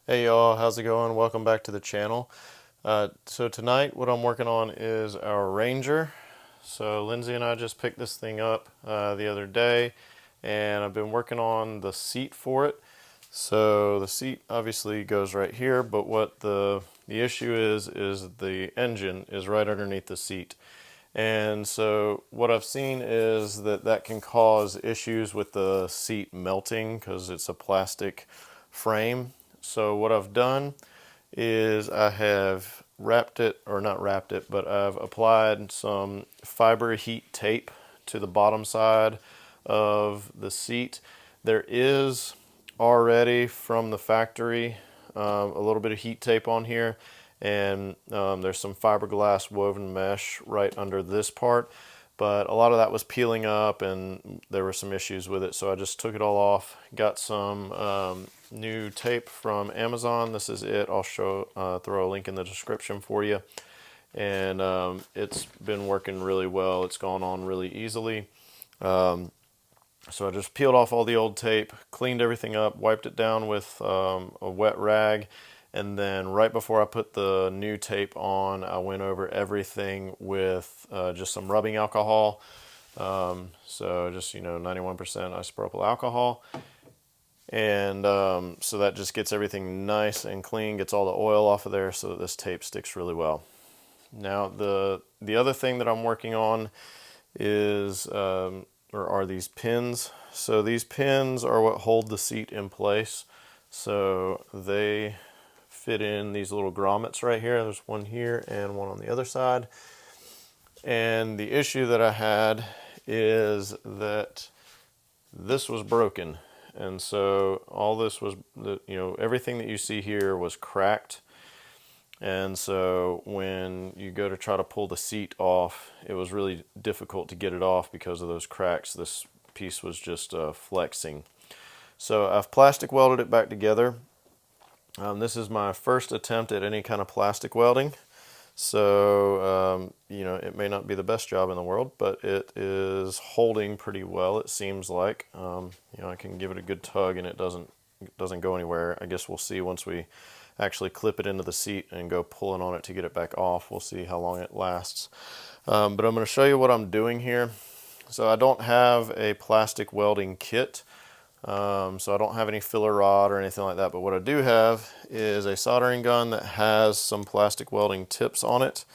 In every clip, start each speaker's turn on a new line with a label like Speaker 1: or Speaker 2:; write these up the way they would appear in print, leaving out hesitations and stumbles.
Speaker 1: Hey y'all, how's it going? Welcome back to the channel. So tonight what I'm working on is our Ranger. So Lindsay and I just picked this thing up the other day, and I've been working on the seat for it. So the seat obviously goes right here, but what the issue is the engine is right underneath the seat. And so what I've seen is that can cause issues with the seat melting because it's a plastic frame. So what I've done is I have wrapped it, or not wrapped it, but I've applied some fiber heat tape to the bottom side of the seat. There is already from the factory a little bit of heat tape on here, and there's some fiberglass woven mesh right under this part, but a lot of that was peeling up and there were some issues with it, so I just took it all off. Got some new tape from Amazon. This is it. I'll throw a link in the description for you, and it's been working really well. It's gone on really easily. So I just peeled off all the old tape, cleaned everything up, wiped it down with a wet rag, and then right before I put the new tape on, I went over everything with just some rubbing alcohol. So just, 91% isopropyl alcohol. And so that just gets everything nice and clean, gets all the oil off of there so that this tape sticks really well. Now the other thing that I'm working on is or are these pins. So these pins are what hold the seat in place. So they fit in these little grommets right here. There's one here and one on the other side. And the issue that I had is that this was broken. And so all this was, everything that you see here was cracked. And so when you go to try to pull the seat off, it was really difficult to get it off because of those cracks. This piece was just flexing. So I've plastic welded it back together. This is my first attempt at any kind of plastic welding. So, it may not be the best job in the world, but it is holding pretty well, it seems like. I can give it a good tug and it doesn't go anywhere. I guess we'll see once we actually clip it into the seat and go pulling on it to get it back off. We'll see how long it lasts. But I'm going to show you what I'm doing here. So I don't have a plastic welding kit. So I don't have any filler rod or anything like that, but what I do have is a soldering gun that has some plastic welding tips on it.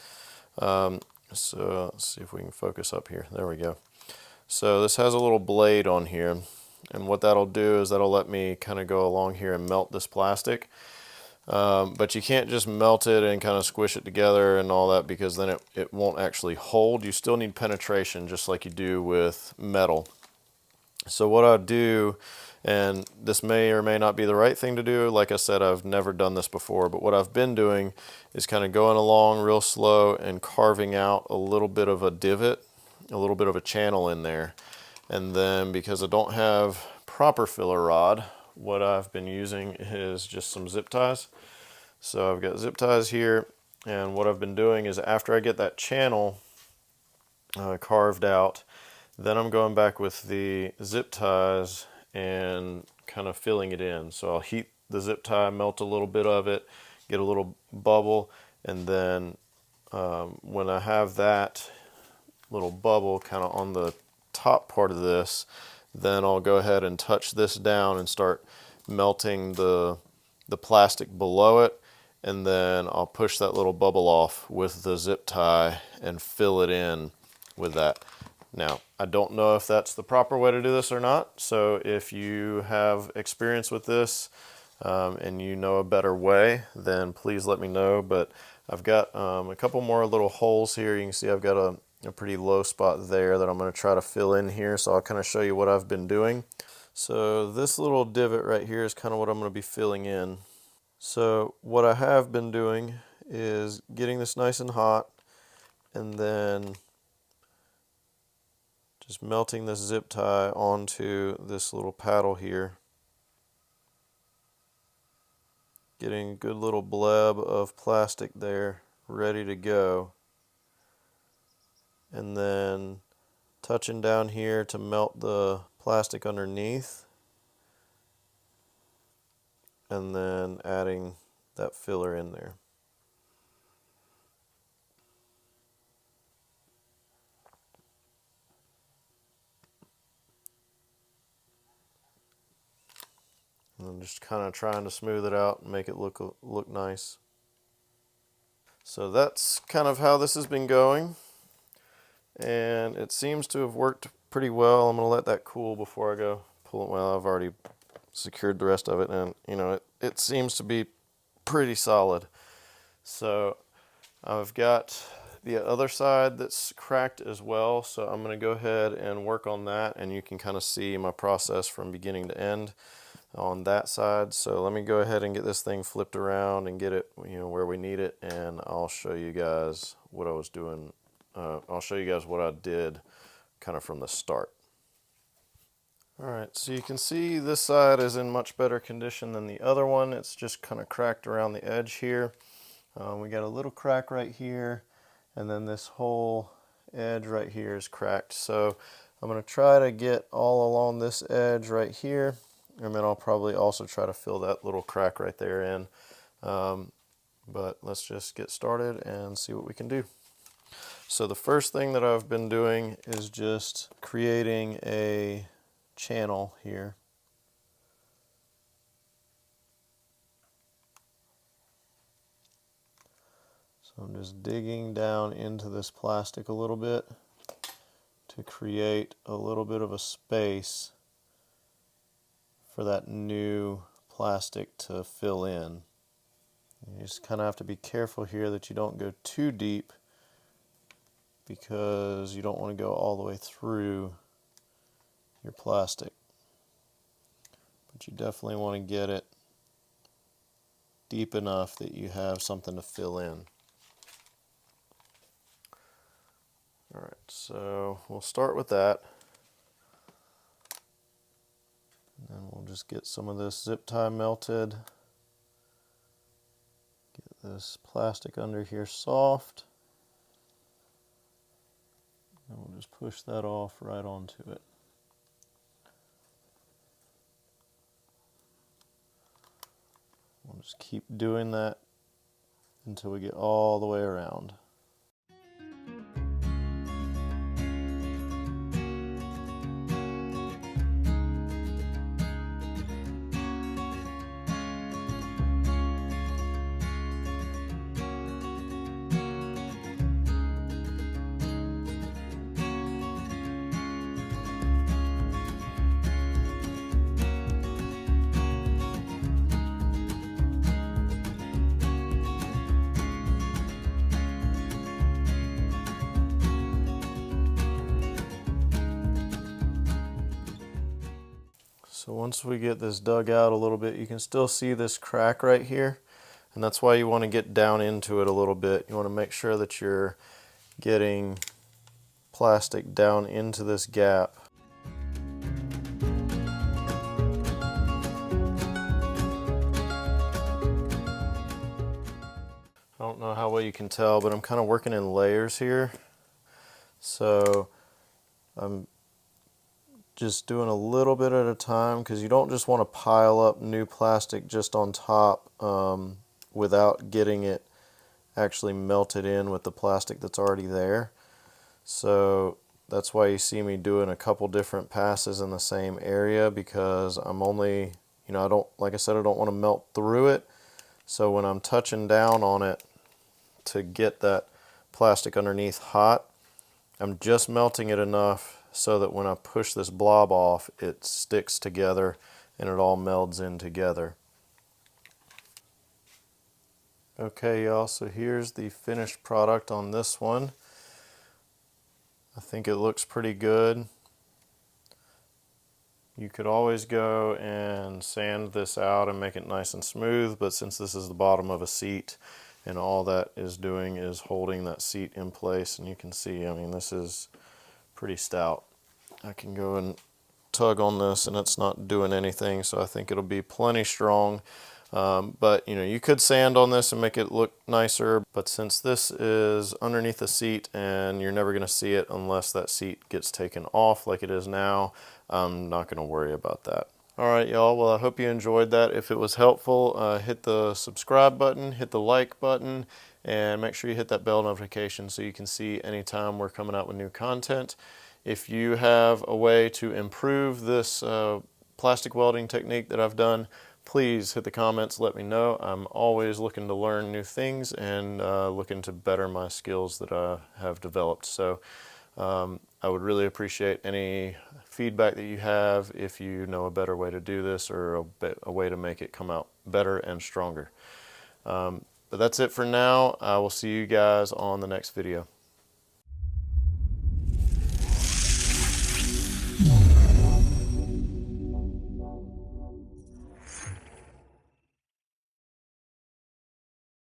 Speaker 1: So let's see if we can focus up here. There we go. So this has a little blade on here, and what that'll do is that'll let me kind of go along here and melt this plastic. But you can't just melt it and kind of squish it together and all that, because then it won't actually hold. You still need penetration just like you do with metal. So what I do, and this may or may not be the right thing to do, like I said, I've never done this before, but what I've been doing is kind of going along real slow and carving out a little bit of a divot, a little bit of a channel in there. And then because I don't have proper filler rod, what I've been using is just some zip ties. So I've got zip ties here, and what I've been doing is after I get that channel carved out, then I'm going back with the zip ties and kind of filling it in. So I'll heat the zip tie, melt a little bit of it, get a little bubble, and then when I have that little bubble kind of on the top part of this, then I'll go ahead and touch this down and start melting the plastic below it, and then I'll push that little bubble off with the zip tie and fill it in with that. Now, I don't know if that's the proper way to do this or not, so if you have experience with this and you know a better way, then please let me know. But I've got a couple more little holes here. You can see I've got a pretty low spot there that I'm going to try to fill in here, so I'll kind of show you what I've been doing. So this little divot right here is kind of what I'm going to be filling in. So what I have been doing is getting this nice and hot, and then just melting this zip tie onto this little paddle here. Getting a good little bleb of plastic there, ready to go. and then touching down here to melt the plastic underneath, and then adding that filler in there. And then just kind of trying to smooth it out and make it look nice. So that's kind of how this has been going, and it seems to have worked pretty well. I'm going to let that cool before I go pull it. Well, I've already secured the rest of it, and you know, it seems to be pretty solid. So I've got the other side that's cracked as well, so I'm going to go ahead and work on that, and you can kind of see my process from beginning to end on that side. So let me go ahead and get this thing flipped around and get it, you know, where we need it, and I'll show you guys what I was doing. I'll show you guys what I did kind of from the start. Alright, so you can see this side is in much better condition than the other one. It's just kind of cracked around the edge here. We got a little crack right here, and then this whole edge right here is cracked. So I'm going to try to get all along this edge right here, and then I'll probably also try to fill that little crack right there in. But let's just get started and see what we can do. So the first thing that I've been doing is just creating a channel here. So I'm just digging down into this plastic a little bit to create a little bit of a space for that new plastic to fill in. You just kind of have to be careful here that you don't go too deep, because you don't want to go all the way through your plastic. But you definitely want to get it deep enough that you have something to fill in. Alright, so we'll start with that. And then we'll just get some of this zip tie melted. Get this plastic under here soft. And we'll just push that off right onto it. We'll just keep doing that until we get all the way around. So once we get this dug out a little bit, you can still see this crack right here, and that's why you want to get down into it a little bit. You want to make sure that you're getting plastic down into this gap. I don't know how well you can tell, but I'm kind of working in layers here. So I'm just doing a little bit at a time, because you don't just want to pile up new plastic just on top without getting it actually melted in with the plastic that's already there. So that's why you see me doing a couple different passes in the same area, because I'm only, you know, I don't, like I said, I don't want to melt through it. So when I'm touching down on it to get that plastic underneath hot, I'm just melting it enough so that when I push this blob off, it sticks together and it all melds in together. Okay, y'all, so here's the finished product on this one. I think it looks pretty good. You could always go and sand this out and make it nice and smooth, but since this is the bottom of a seat and all that is doing is holding that seat in place, and you can see, I mean, this is pretty stout. I can go and tug on this and it's not doing anything, so I think it'll be plenty strong. But you know, you could sand on this and make it look nicer, but since this is underneath the seat and you're never going to see it unless that seat gets taken off like it is now, I'm not going to worry about that. Alright y'all, well I hope you enjoyed that. If it was helpful, hit the subscribe button, hit the like button, and make sure you hit that bell notification so you can see anytime we're coming out with new content. If you have a way to improve this plastic welding technique that I've done, please hit the comments, let me know. I'm always looking to learn new things and looking to better my skills that I have developed. So I would really appreciate any feedback that you have if you know a better way to do this or a way to make it come out better and stronger. But that's it for now. I will see you guys on the next video.